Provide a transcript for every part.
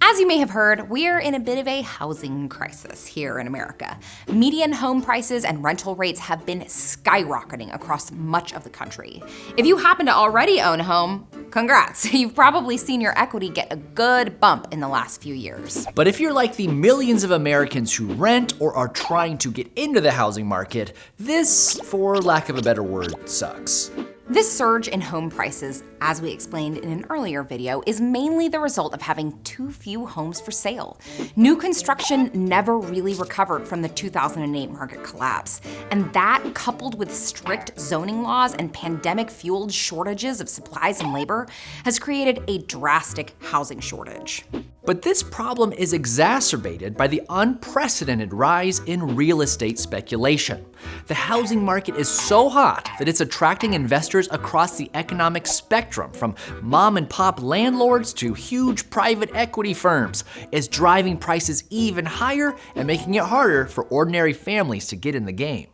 As you may have heard, we're in a bit of a housing crisis here in America. Median home prices and rental rates have been skyrocketing across much of the country. If you happen to already own a home, congrats. You've probably seen your equity get a good bump in the last few years. But if you're like the millions of Americans who rent or are trying to get into the housing market, this, for lack of a better word, sucks. This surge in home prices, as we explained in an earlier video, is mainly the result of having too few homes for sale. New construction never really recovered from the 2008 market collapse, and that, coupled with strict zoning laws and pandemic-fueled shortages of supplies and labor, has created a drastic housing shortage. But this problem is exacerbated by the unprecedented rise in real estate speculation. The housing market is so hot that it's attracting investors across the economic spectrum, from mom and pop landlords to huge private equity firms. It's driving prices even higher and making it harder for ordinary families to get in the game.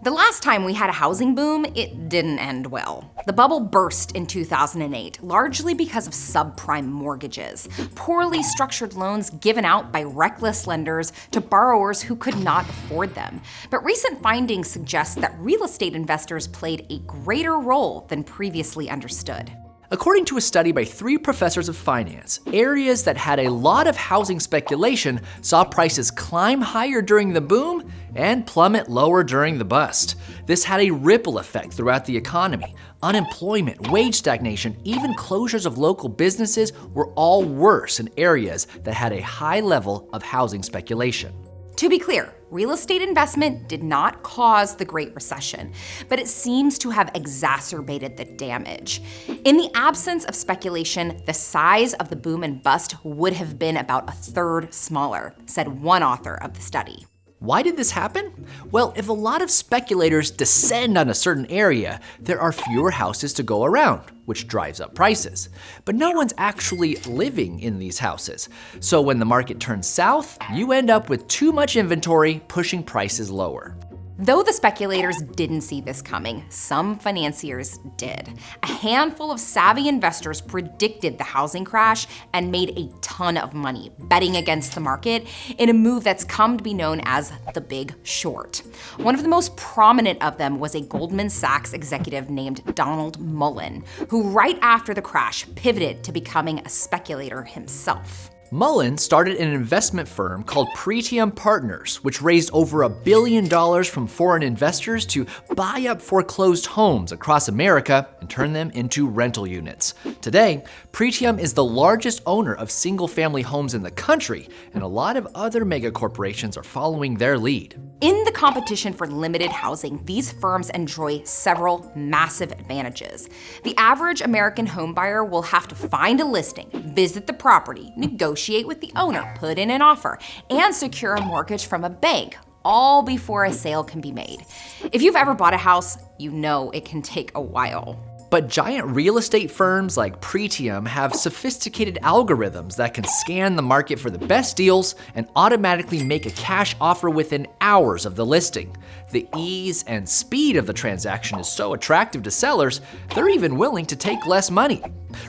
The last time we had a housing boom, it didn't end well. The bubble burst in 2008, largely because of subprime mortgages, poorly structured loans given out by reckless lenders to borrowers who could not afford them. But recent findings suggest that real estate investors played a greater role than previously understood. According to a study by 3 professors of finance, areas that had a lot of housing speculation saw prices climb higher during the boom and plummet lower during the bust. This had a ripple effect throughout the economy. Unemployment, wage stagnation, even closures of local businesses were all worse in areas that had a high level of housing speculation. To be clear, real estate investment did not cause the Great Recession, but it seems to have exacerbated the damage. In the absence of speculation, the size of the boom and bust would have been about a third smaller, said one author of the study. Why did this happen? Well, if a lot of speculators descend on a certain area, there are fewer houses to go around, which drives up prices. But no one's actually living in these houses. So when the market turns south, you end up with too much inventory, pushing prices lower. Though the speculators didn't see this coming, some financiers did. A handful of savvy investors predicted the housing crash and made a ton of money betting against the market in a move that's come to be known as the Big Short. One of the most prominent of them was a Goldman Sachs executive named Donald Mullen, who right after the crash pivoted to becoming a speculator himself. Mullen started an investment firm called Pretium Partners, which raised over $1 billion from foreign investors to buy up foreclosed homes across America and turn them into rental units. Today, Pretium is the largest owner of single-family homes in the country, and a lot of other mega corporations are following their lead. In the competition for limited housing, these firms enjoy several massive advantages. The average American homebuyer will have to find a listing, visit the property, negotiate with the owner, put in an offer, and secure a mortgage from a bank, all before a sale can be made. If you've ever bought a house, you know it can take a while. But giant real estate firms like Pretium have sophisticated algorithms that can scan the market for the best deals and automatically make a cash offer within hours of the listing. The ease and speed of the transaction is so attractive to sellers, they're even willing to take less money.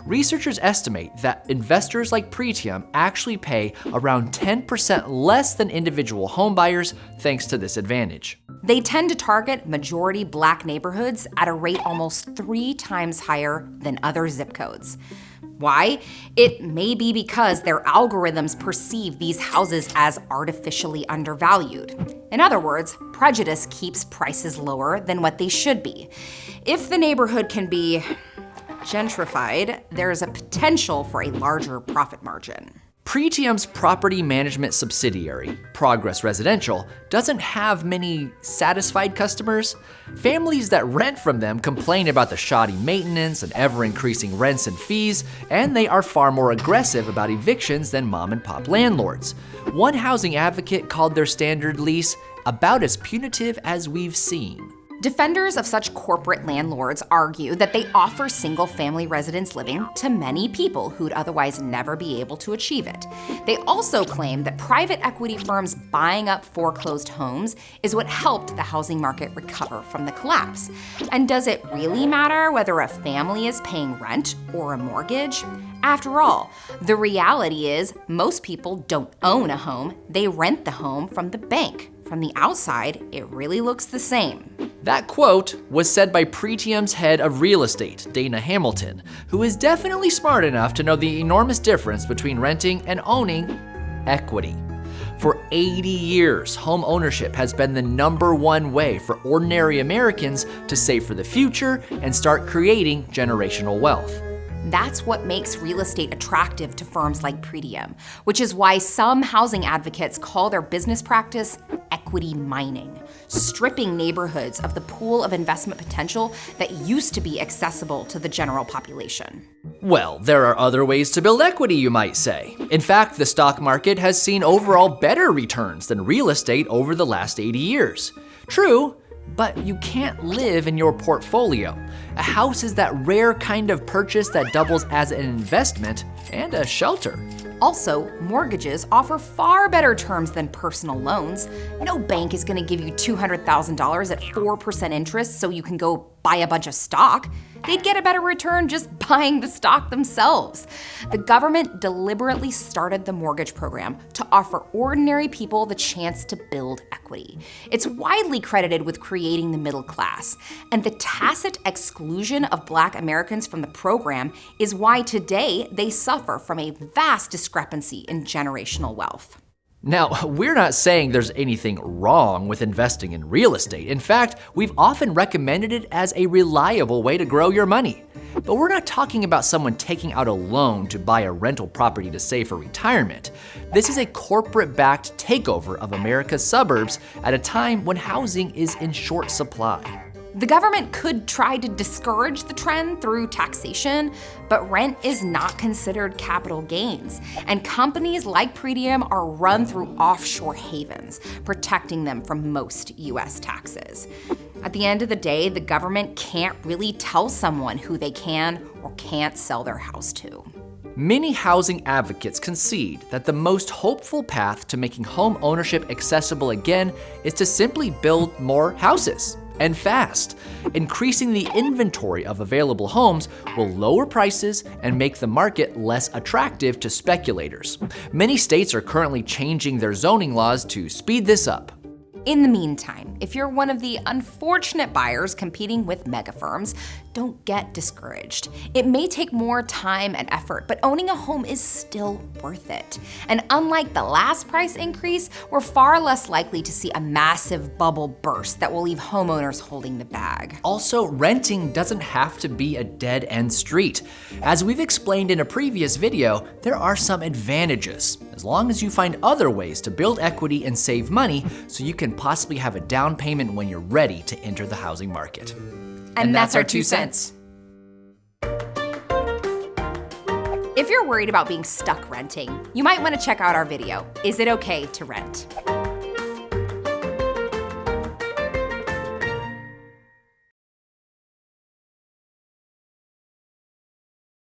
Researchers estimate that investors like Pretium actually pay around 10% less than individual homebuyers thanks to this advantage. They tend to target majority Black neighborhoods at a rate almost 3 times higher than other zip codes. Why? It may be because their algorithms perceive these houses as artificially undervalued. In other words, prejudice keeps prices lower than what they should be. If the neighborhood can be gentrified, there's a potential for a larger profit margin. Pretium's property management subsidiary, Progress Residential, doesn't have many satisfied customers. Families that rent from them complain about the shoddy maintenance and ever-increasing rents and fees, and they are far more aggressive about evictions than mom-and-pop landlords. One housing advocate called their standard lease about as punitive as we've seen. Defenders of such corporate landlords argue that they offer single-family residence living to many people who'd otherwise never be able to achieve it. They also claim that private equity firms buying up foreclosed homes is what helped the housing market recover from the collapse. And does it really matter whether a family is paying rent or a mortgage? After all, the reality is most people don't own a home, they rent the home from the bank. From the outside, it really looks the same. That quote was said by Pretium's head of real estate, Dana Hamilton, who is definitely smart enough to know the enormous difference between renting and owning equity. For 80 years, home ownership has been the #1 way for ordinary Americans to save for the future and start creating generational wealth. That's what makes real estate attractive to firms like Pretium, which is why some housing advocates call their business practice equity mining, stripping neighborhoods of the pool of investment potential that used to be accessible to the general population. Well, there are other ways to build equity, you might say. In fact, the stock market has seen overall better returns than real estate over the last 80 years. True, but you can't live in your portfolio. A house is that rare kind of purchase that doubles as an investment and a shelter. Also, mortgages offer far better terms than personal loans. No bank is gonna give you $200,000 at 4% interest so you can go buy a bunch of stock. They'd get a better return just buying the stock themselves. The government deliberately started the mortgage program to offer ordinary people the chance to build equity. It's widely credited with creating the middle class, and the tacit exclusion of Black Americans from the program is why today they suffer from a vast discrepancy in generational wealth. Now, we're not saying there's anything wrong with investing in real estate. In fact, we've often recommended it as a reliable way to grow your money. But we're not talking about someone taking out a loan to buy a rental property to save for retirement. This is a corporate-backed takeover of America's suburbs at a time when housing is in short supply. The government could try to discourage the trend through taxation, but rent is not considered capital gains, and companies like Pretium are run through offshore havens, protecting them from most US taxes. At the end of the day, the government can't really tell someone who they can or can't sell their house to. Many housing advocates concede that the most hopeful path to making home ownership accessible again is to simply build more houses. And fast. Increasing the inventory of available homes will lower prices and make the market less attractive to speculators. Many states are currently changing their zoning laws to speed this up. In the meantime, if you're one of the unfortunate buyers competing with mega firms, don't get discouraged. It may take more time and effort, but owning a home is still worth it. And unlike the last price increase, we're far less likely to see a massive bubble burst that will leave homeowners holding the bag. Also, renting doesn't have to be a dead-end street. As we've explained in a previous video, there are some advantages, as long as you find other ways to build equity and save money so you can possibly have a down payment when you're ready to enter the housing market. And that's our 2 cents. If you're worried about being stuck renting, you might want to check out our video, Is It Okay to Rent?